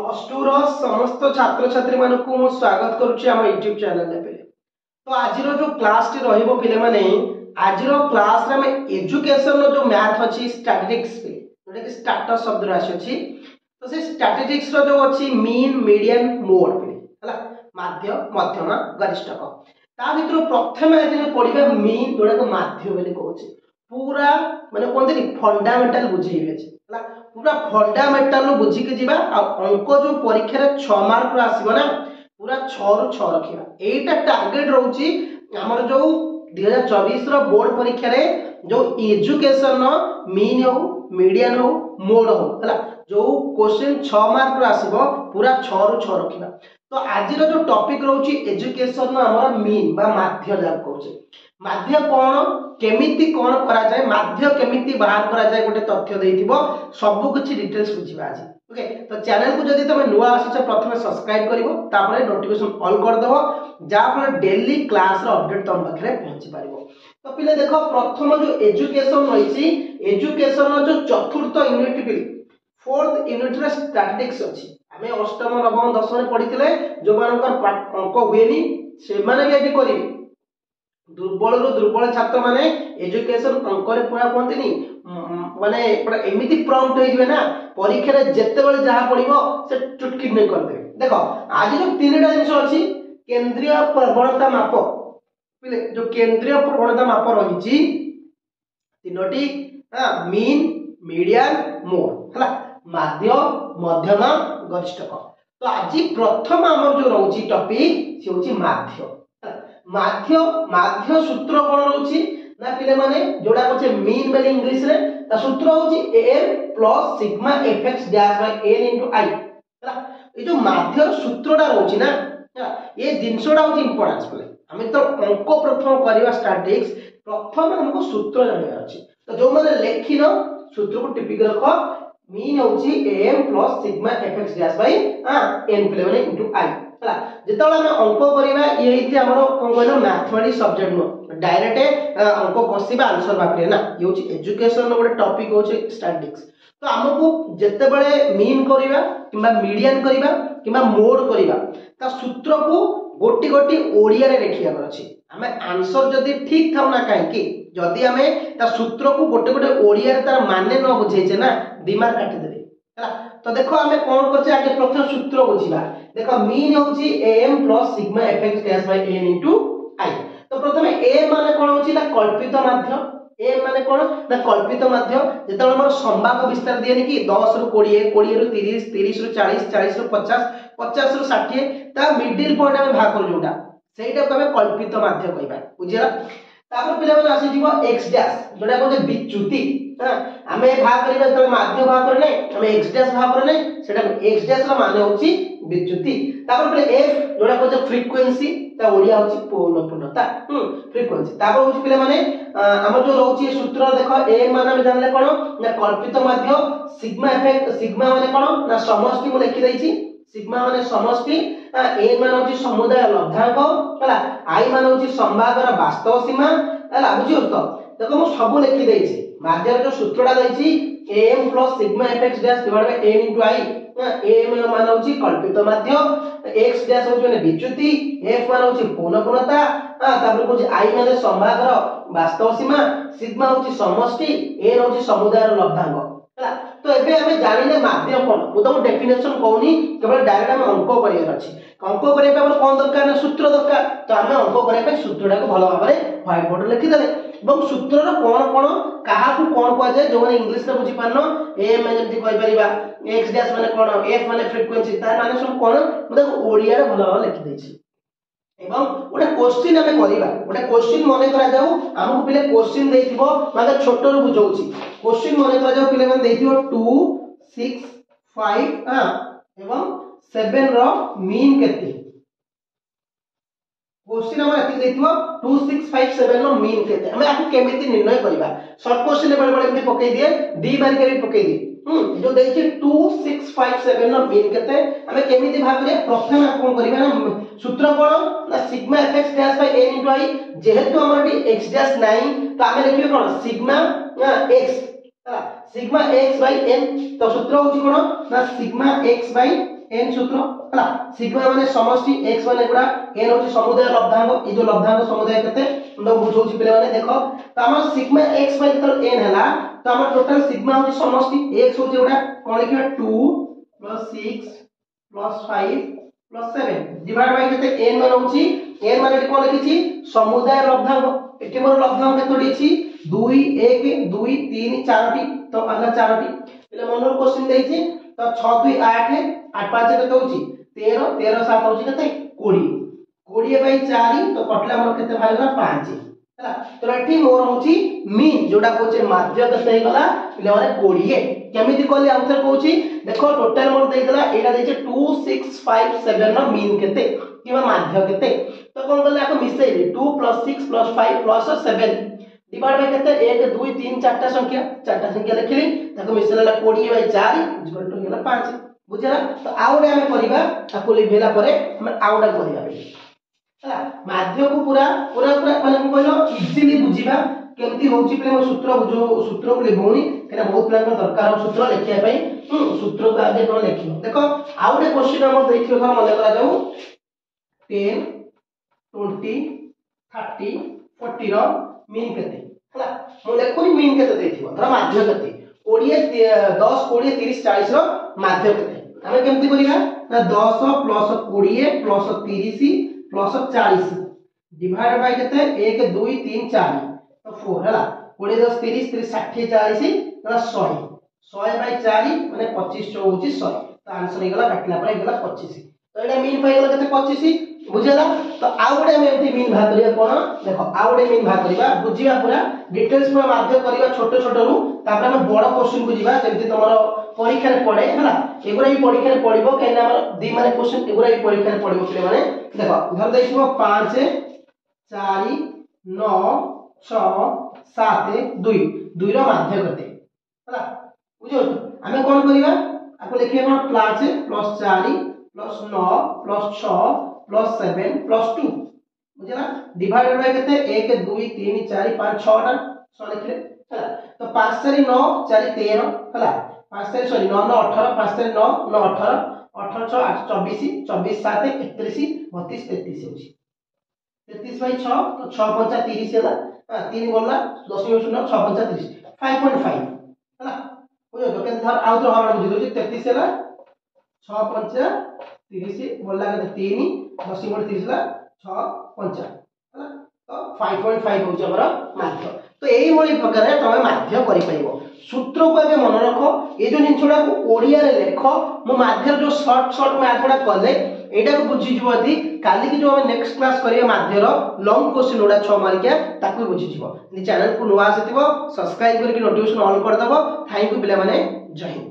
Plus two समस्त छात्र छात्री मानक मु स्वागत करुच्ची आम यूट्यूब चैनल पे। तो आज जो क्लास टी रहिबो पिले माने आज क्लास रे में एजुकेशन जो मैथ अच्छी स्टैटिस्टिक्स पे जोटा कि स्टार्टर शब्द राशि अच्छी तो से स्टैटिस्टिक्स जो अच्छी मीन मीडियन मोड पे हला माध्य मध्यमा गरिष्ठक ता भितर प्रथम आज पढिबा मीन जोटा को माध्य बोली कहूची पूरा माने कोनते फंडामेंटल बुझेइबे हला पूरा फंडामेंटल बुझी के जीवा अंक जो परीक्षा रे 6 मार्क रो आसीबो ना पूरा 6 रु 6 रखिबा एटा टार्गेट रहउची हमर जो 2024 रो बोर्ड परीक्षा रे जो एजुकेशन मीन हो मीडियन हो मोड हो हला जो क्वेश्चन 6 मार्क रो आसीबो पूरा 6 रु 6 रखिबा। तो आज रो जो टॉपिक रहउची एजुकेशन हमर मीन बा माध्य जा कहउची माध्य कोन केमिति कोन करा जाय माध्य केमिति बाहर करा जाय गोटे तथ्य देइथिबो सब कुछ डिटेल्स बुझिबा आज। ओके तो चैनल को जदि तमे नुवा आसीछ प्रथमे सब्सक्राइब करिवो तापर नोटिफिकेशन ऑल कर देबो जा फल डेली क्लास रो अपडेट तम पाखरे पहुंची पारिबो। तो पिले देखो प्रथम जो एजुकेशन रहिछि एजुकेशन जो चतुर्थ यूनिट पिले फोर्थ यूनिट रे स्टैटिस्टिक्स अछि हमें अष्टम नवम दशम रे पढिथिले जो मानकर अंक हुएनी से माने भी एटी करिवे दुर्बल रु दुर्बल छात्र माने एजुकेशन अंक रे पूरा कोंतिनी माने पूरा एमिति प्रॉम्प्ट होई दिबे ना परीक्षा रे जत्ते बेले जहा पढिबो से चुटकी नै कर देबे। देखो आज जो तीनटा जिंस अछि केंद्रीय प्रवणता माप पिले जो केंद्रीय प्रवणता माप रहिछि तीनोटी मीन मीडियन मोड हला माध्य मध्यमा गरिष्ठक। तो आज प्रथम हमर जो रहउछि टॉपिक से होछि माध्य माध्य माध्य सूत्र कोन रहउछि ना पिले माने जोडा कोचे मीन बेले इंग्लिश रे ता सूत्र होछि n plus sigma fx dash by n into i हला ए जो माध्य सूत्रडा रहउछि ना ये जिंसडा होछि इंपोर्टेंस बोले हमें तो अंक प्रथम करिवा स्टैटिस्टिक्स प्रथम हमको सूत्र जानिया अछि। तो जो माने लेखिनो सूत्र को टिपिक रखो मीन होछि m plus sigma fx dash by n पिले माने इनटू i हला जेतला हम अंक करिवा ये हिते हमरो कोन कहलो मैथमेटिक्स सब्जेक्ट नो डायरेक्ट अंक कसिबा आंसर बापरे ना ये होछि एजुकेशन नो गोटे टॉपिक होछि स्टैटिस्टिक्स। तो हमको जत्ते बेले मीन करिवा किबा मीडियन करिवा किबा मोड करिवा ता सूत्र को गोटी गोटी ओडिया रे लिखिया अछि हमें आंसर जदी ठीक थाउ ना काहे कि जदी हमें ता सूत्र को गोटे गोटे ओडिया रे तार माने न बुझेछे ना दिमाग काटि देबे हला। तो देखो हमें कोन करछे आगे प्रथम सूत्र बुझिबा देखो मीन होछि am plus sigma fx dash by n into i। तो प्रथमे a माने कोन होछि ना कल्पित माध्य a माने कोन ना कल्पित माध्य जेतले हमर संभाग विस्तार दिएनी कि 10 रु 20 20 रु 30 30 रु 40 40 रु 50 50 रु 60 ता मिडिल पॉइंट हम भाग कर जोटा सेटा को हमें कल्पित माध्य कहबा बुझिला। तापर पिला माने आसी जीवो x डैश जोटा को जे विच्युति हमें भाग करिबा त माध्य भाग करे नै हमें x डैश भाग करे नै सेटा x डैश रो माने होछि विच्युति। तापर पिले f जोटा को जे फ्रीक्वेंसी ता ओडिया होछि पूर्णता फ्रीक्वेंसी। तापर होछि पिले माने हमर जो रहउछि सूत्र देखो a माने हम जानले कोन ना कल्पित माध्य सिग्मा इफेक्ट सिग्मा माने कोन ना समष्टि मु लिखि दैछि सिग्मा माने समष्टि n माने होछि समुदाय लब्धांक हला i माने होछि संभागर वास्तव सीमा हला बुझियो। तो देखो मु सब लिखि दैछि माध्य जो सूत्रडा दैछि am plus sigma fx dash divide by n into i am माने होछि कल्पित माध्य x डैश होछि माने विच्युति f माने होछि पूर्णता तापर होछि i माने संभागर वास्तव सीमा सिग्मा होछि समष्टि n होछि समुदाय लब्धांक हला। तो एबे हमें जानिले माध्य कोन मु तो डेफिनेशन कहूनी केवल डायरेक्ट हम अंक करियर अछि अंक करिया पे हमर कोन दरकार ना सूत्र दरकार तो हमें अंक करिया पे सूत्रडा को भलो भाबरे व्हाइट बोर्ड लिखि देले ଏବଂ सूत्रର कोन कोन काहाकू कोन कोआ जाय जो माने इंग्लिश रे बुझी पारनो a माने जति कहि परिबा x डैश माने कोन f माने फ्रीक्वेंसी तार माने सब कोन मते ओडिया रे भलो भाबरे लिखि दैछि। एवं ओटा क्वेश्चन हमें करिबा ओटा क्वेश्चन मने करा जाऊ हमहु पिले क्वेश्चन देथिबो माने छोट रो बुझौछि क्वेश्चन मने करा जाऊ पिले माने देथिबो 2 6 5 एवं 7 रो मीन केते क्वेश्चन हम एति देथिबो 2 6 5 7 नो मीन केते हमें आकु केमिति निर्णय करिबा शॉर्ट क्वेश्चन बड़े बड़े एमति पकई दिए डी मार के भी पकई दी जो देछि 2 6 5 7 नो मीन केते हमें केमिति भाग करिया प्रथम कोन करिबा ना सूत्र कोन ना sigma fx dash by n into i जेहेतु हमर भी x डैश नाही तो हमें लिखिबे कोन सिग्मा x हला सिग्मा x बाय n तो सूत्र होछि कोन ना सिग्मा x बाय n सूत्र हला सिग्मा माने समष्टि x माने गुडा n होची समुदाय लब्धांक ए जो लब्धांक समुदाय केते हम बुझौची पिले माने देखो तो हम सिग्मा x माने तो n हला तो हम टोटल सिग्मा होची समष्टि x होची गुडा कोन लिखिबा 2 + 6 + 5 + 7 डिवाइड बाय केते n माने होची n माने कोन लिखिची समुदाय लब्धांक एठी मोर लब्धांक केतोडी छी 2 1 2 3 4 टी तो अगला 4 टी એટલે મોનોર ક્વેશ્ચન દેઈছি તો 6 2 8 8 5 કેતે હોची 13 13 7 હોची કેતે 20 20 बाय 4 तो कटला मोर केते भागला 5 हैला तो एठी मोर होची मीन जोडा कोचे माध्य केते हेगला पिले माने 20 केमिति कोली आंसर कोची देखो टोटल मोर देइदला एटा देइचे 2 6 5 7 नो मीन केते किबा माध्य केते तो कोन करले आको मिसेइली 2 + 6 + 5 + 7 डिवाइड बाय केते 1 2 3 चारटा संख्या लिखिली ताको मिसेला 20 बाय 4 इक्वल टू गेला 5 बुझला तो आउडे हम करिबा ताको लिखेला परे हम आउडा करिबा हला माध्य को पूरा माने को कहलो इजीली बुझिबा केमती होउची पे हम सूत्र बुझो सूत्र को लिखोनी केना बहुत प्लान का दरकार हो सूत्र लिखिया पई सूत्र को आगे कोन लिखियो देखो आउडे क्वेश्चन हम देखियो हम मन करा जाऊ 10 20 30 40 रो मीन केते हला मु लेखुनी मीन केते देथिबो धर माध्य केते 20 10 20 30 40 रो माध्य केते हम केमती करिबा ना 10 + 20 + 30 + 40 डिवाइड बाय केते 1 2 3 4 तो 4 हला 20 10 30 30 60 40 तो 100 100 बाय 4 माने 25 होउची 100 तो आंसर हेगला काटला पर हेगला 25 तो एटा मीन पाइगला केते 25 बुझला तो आउडे हम एमती मीन भाग करिया कोन देखो आउडे मीन भाग करिबा बुझिबा पूरा डिटेल्स पर माध्य करिबा छोटो छोटो रु तापर हम बड़ क्वेश्चन को जिबा जेमति तमरो परीक्षा रे पड़े हला एगुरा ही परीक्षा रे पड़िबो केना हमर दी माने क्वेश्चन एगुरा ही परीक्षा रे पड़िबो पिले माने देखो धर देखिबो 5 4 9 6 7 2 2 रो माध्य करते हला बुझो हमें कोन करिबा आपको लिखिए कोन 5 + 4 + 9 + 6 + 7 + 2 बुझला डिवाइडेड बाय केते 1 2 3 4 5 6 टा 6 लिखले हला तो 5 4 9 4 13 हला 5 4 सॉरी 9 9 18 5 4 9 9 18 18 6 8 24 24 7 31 32 33 होची 33 बाय 6 तो 6 5 30 होला 3 बोलला 10 0 6 5 30 5.5 हला बुझो तो केन धर आउ तो हमरा बुझि दोची 33 होला 6 5 30 बोलला के 3 10 30 होला 6 5 हला तो 5.5 होची हमर माध्य तो एई मोली प्रकार रे तमे माध्य करि परिबो सूत्र को आगे मन रखो ए जो जिनछोडा को ओडिया रे लेखो मो माध्य जो शॉर्ट मैथ गुडा करले एटा को बुझि जिवो अधी काली की जो हम नेक्स्ट क्लास करिया माध्य रो लॉन्ग क्वेश्चन ओडा 6 मार्किया ताकू बुझि जिवो नि चैनल को नुवा आसीतिबो सब्सक्राइब करके नोटिफिकेशन ऑन कर दबो थैंक यू पिला माने जय हिंद।